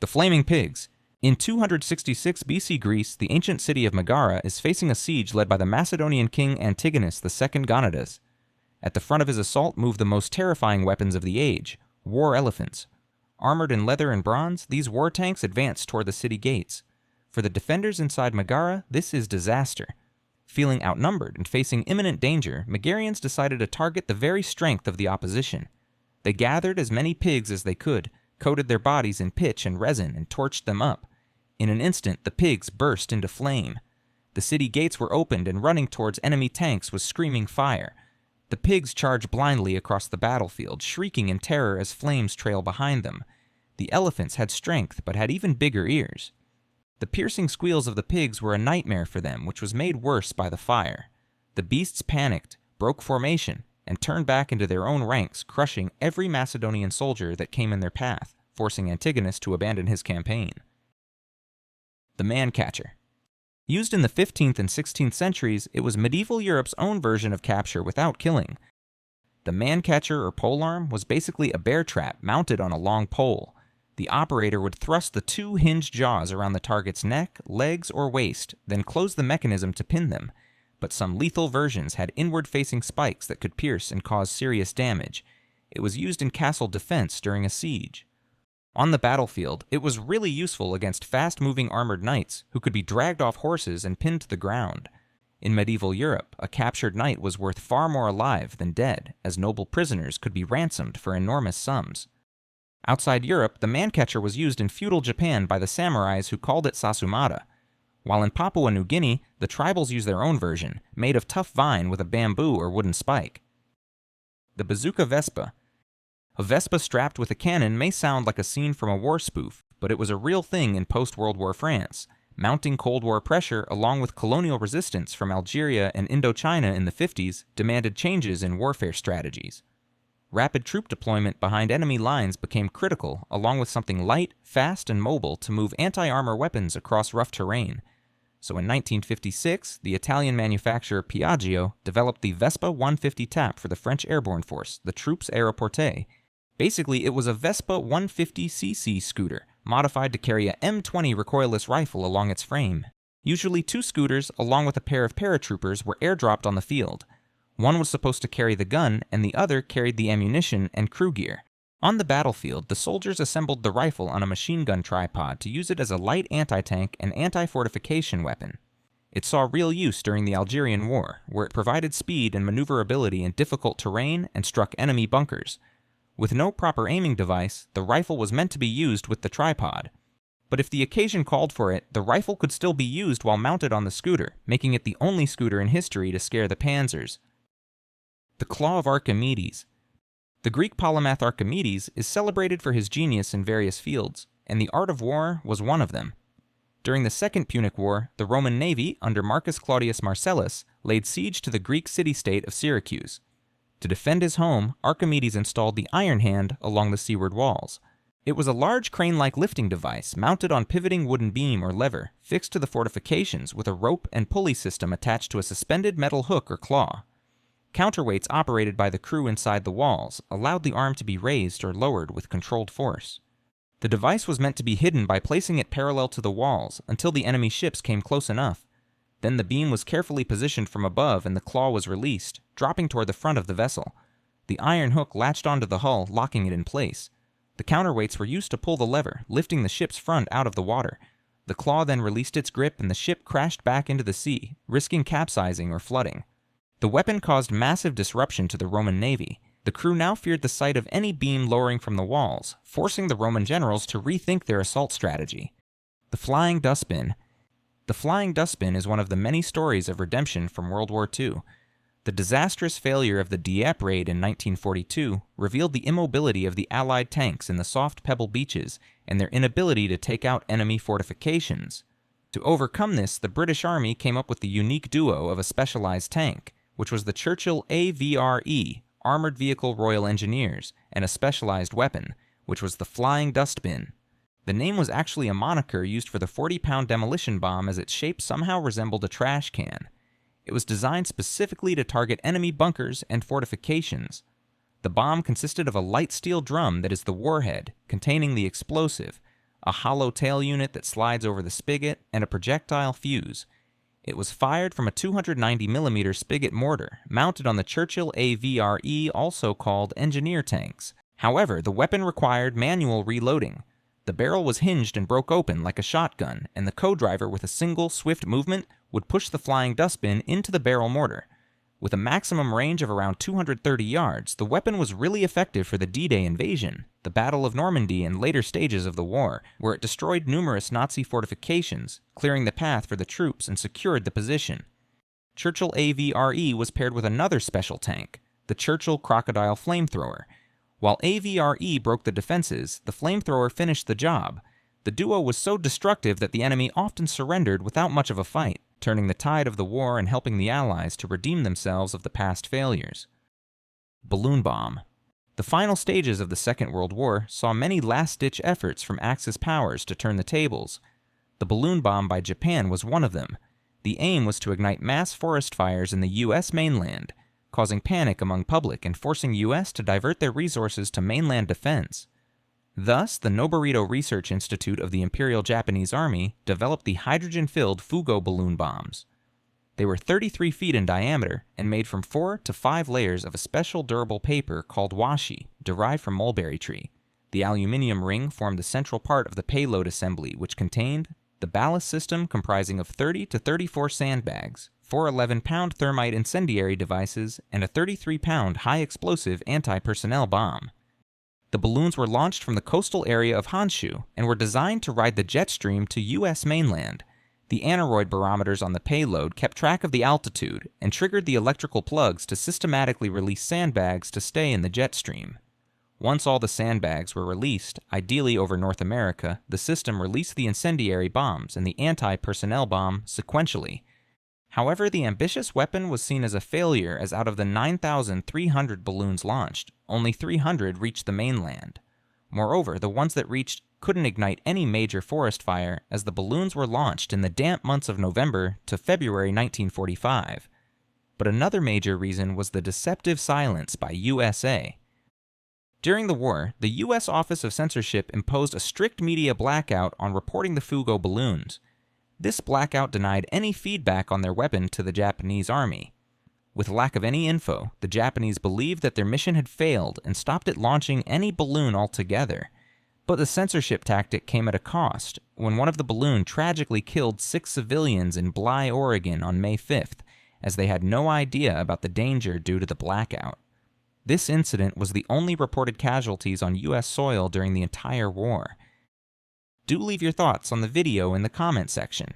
The Flaming Pigs. In 266 BC Greece, the ancient city of Megara is facing a siege led by the Macedonian king Antigonus II Gonatas. At the front of his assault move the most terrifying weapons of the age, war elephants. Armored in leather and bronze, these war tanks advance toward the city gates. For the defenders inside Megara, this is disaster. Feeling outnumbered and facing imminent danger, Megarians decided to target the very strength of the opposition. They gathered as many pigs as they could, coated their bodies in pitch and resin, and torched them up. In an instant, the pigs burst into flame. The city gates were opened, and running towards enemy tanks was screaming fire. The pigs charge blindly across the battlefield, shrieking in terror as flames trail behind them. The elephants had strength, but had even bigger ears. The piercing squeals of the pigs were a nightmare for them, which was made worse by the fire. The beasts panicked, broke formation, and turned back into their own ranks, crushing every Macedonian soldier that came in their path, forcing Antigonus to abandon his campaign. The Man-Catcher. Used in the 15th and 16th centuries, it was medieval Europe's own version of capture without killing. The man-catcher or polearm was basically a bear trap mounted on a long pole. The operator would thrust the two hinged jaws around the target's neck, legs, or waist, then close the mechanism to pin them. But some lethal versions had inward-facing spikes that could pierce and cause serious damage. It was used in castle defense during a siege. On the battlefield, it was really useful against fast-moving armored knights who could be dragged off horses and pinned to the ground. In medieval Europe, a captured knight was worth far more alive than dead, as noble prisoners could be ransomed for enormous sums. Outside Europe, the man-catcher was used in feudal Japan by the samurais who called it sasumata, while in Papua New Guinea, the tribals used their own version, made of tough vine with a bamboo or wooden spike. The Bazooka Vespa. A Vespa strapped with a cannon may sound like a scene from a war spoof, but it was a real thing in post-World War France. Mounting Cold War pressure, along with colonial resistance from Algeria and Indochina in the 50s, demanded changes in warfare strategies. Rapid troop deployment behind enemy lines became critical, along with something light, fast, and mobile to move anti-armor weapons across rough terrain. So in 1956, the Italian manufacturer Piaggio developed the Vespa 150 TAP for the French Airborne Force, the Troupes Aéroportées. Basically, it was a Vespa 150cc scooter, modified to carry a M20 recoilless rifle along its frame. Usually 2 scooters, along with a pair of paratroopers, were airdropped on the field. One was supposed to carry the gun, and the other carried the ammunition and crew gear. On the battlefield, the soldiers assembled the rifle on a machine gun tripod to use it as a light anti-tank and anti-fortification weapon. It saw real use during the Algerian War, where it provided speed and maneuverability in difficult terrain and struck enemy bunkers. With no proper aiming device, the rifle was meant to be used with the tripod. But if the occasion called for it, the rifle could still be used while mounted on the scooter, making it the only scooter in history to scare the panzers. The Claw of Archimedes. The Greek polymath Archimedes is celebrated for his genius in various fields, and the art of war was one of them. During the Second Punic War, the Roman navy, under Marcus Claudius Marcellus, laid siege to the Greek city-state of Syracuse. To defend his home, Archimedes installed the Iron Hand along the seaward walls. It was a large crane-like lifting device mounted on pivoting wooden beam or lever, fixed to the fortifications with a rope and pulley system attached to a suspended metal hook or claw. Counterweights operated by the crew inside the walls allowed the arm to be raised or lowered with controlled force. The device was meant to be hidden by placing it parallel to the walls until the enemy ships came close enough. Then the beam was carefully positioned from above and the claw was released, dropping toward the front of the vessel. The iron hook latched onto the hull, locking it in place. The counterweights were used to pull the lever, lifting the ship's front out of the water. The claw then released its grip and the ship crashed back into the sea, risking capsizing or flooding. The weapon caused massive disruption to the Roman navy. The crew now feared the sight of any beam lowering from the walls, forcing the Roman generals to rethink their assault strategy. The Flying Dustbin. The Flying Dustbin is one of the many stories of redemption from World War II. The disastrous failure of the Dieppe raid in 1942 revealed the immobility of the Allied tanks in the soft pebble beaches and their inability to take out enemy fortifications. To overcome this, the British Army came up with the unique duo of a specialized tank, which was the Churchill AVRE, Armored Vehicle Royal Engineers, and a specialized weapon, which was the Flying Dustbin. The name was actually a moniker used for the 40-pound demolition bomb, as its shape somehow resembled a trash can. It was designed specifically to target enemy bunkers and fortifications. The bomb consisted of a light steel drum that is the warhead, containing the explosive. a hollow tail unit that slides over the spigot, and a projectile fuse. It was fired from a 290mm spigot mortar mounted on the Churchill AVRE, also called engineer tanks. However, the weapon required manual reloading. The barrel was hinged and broke open like a shotgun, and the co-driver with a single swift movement would push the flying dustbin into the barrel mortar. With a maximum range of around 230 yards, the weapon was really effective for the D-Day invasion, the Battle of Normandy, and later stages of the war, where it destroyed numerous Nazi fortifications, clearing the path for the troops and secured the position. Churchill AVRE was paired with another special tank, the Churchill Crocodile Flamethrower. While AVRE broke the defenses, the flamethrower finished the job. The duo was so destructive that the enemy often surrendered without much of a fight, turning the tide of the war and helping the Allies to redeem themselves of the past failures. Balloon bomb. The final stages of the Second World War saw many last-ditch efforts from Axis powers to turn the tables. The balloon bomb by Japan was one of them. The aim was to ignite mass forest fires in the U.S. mainland, causing panic among public and forcing U.S. to divert their resources to mainland defense. Thus, the Noborito Research Institute of the Imperial Japanese Army developed the hydrogen-filled Fugo balloon bombs. They were 33 feet in diameter and made from 4 to 5 layers of a special durable paper called washi, derived from mulberry tree. The aluminium ring formed the central part of the payload assembly, which contained the ballast system comprising of 30 to 34 sandbags, 4 11-pound thermite incendiary devices, and a 33-pound high-explosive anti-personnel bomb. The balloons were launched from the coastal area of Honshu and were designed to ride the jet stream to U.S. mainland. The aneroid barometers on the payload kept track of the altitude and triggered the electrical plugs to systematically release sandbags to stay in the jet stream. Once all the sandbags were released, ideally over North America, the system released the incendiary bombs and the anti-personnel bomb sequentially. However, the ambitious weapon was seen as a failure, as out of the 9,300 balloons launched, only 300 reached the mainland. Moreover, the ones that reached couldn't ignite any major forest fire, as the balloons were launched in the damp months of November to February 1945. But another major reason was the deceptive silence by USA. During the war, the U.S. Office of Censorship imposed a strict media blackout on reporting the Fugo balloons. This blackout denied any feedback on their weapon to the Japanese army. With lack of any info, the Japanese believed that their mission had failed and stopped at launching any balloon altogether. But the censorship tactic came at a cost, when one of the balloons tragically killed 6 civilians in Bly, Oregon on May 5th, as they had no idea about the danger due to the blackout. This incident was the only reported casualties on U.S. soil during the entire war. Do leave your thoughts on the video in the comment section.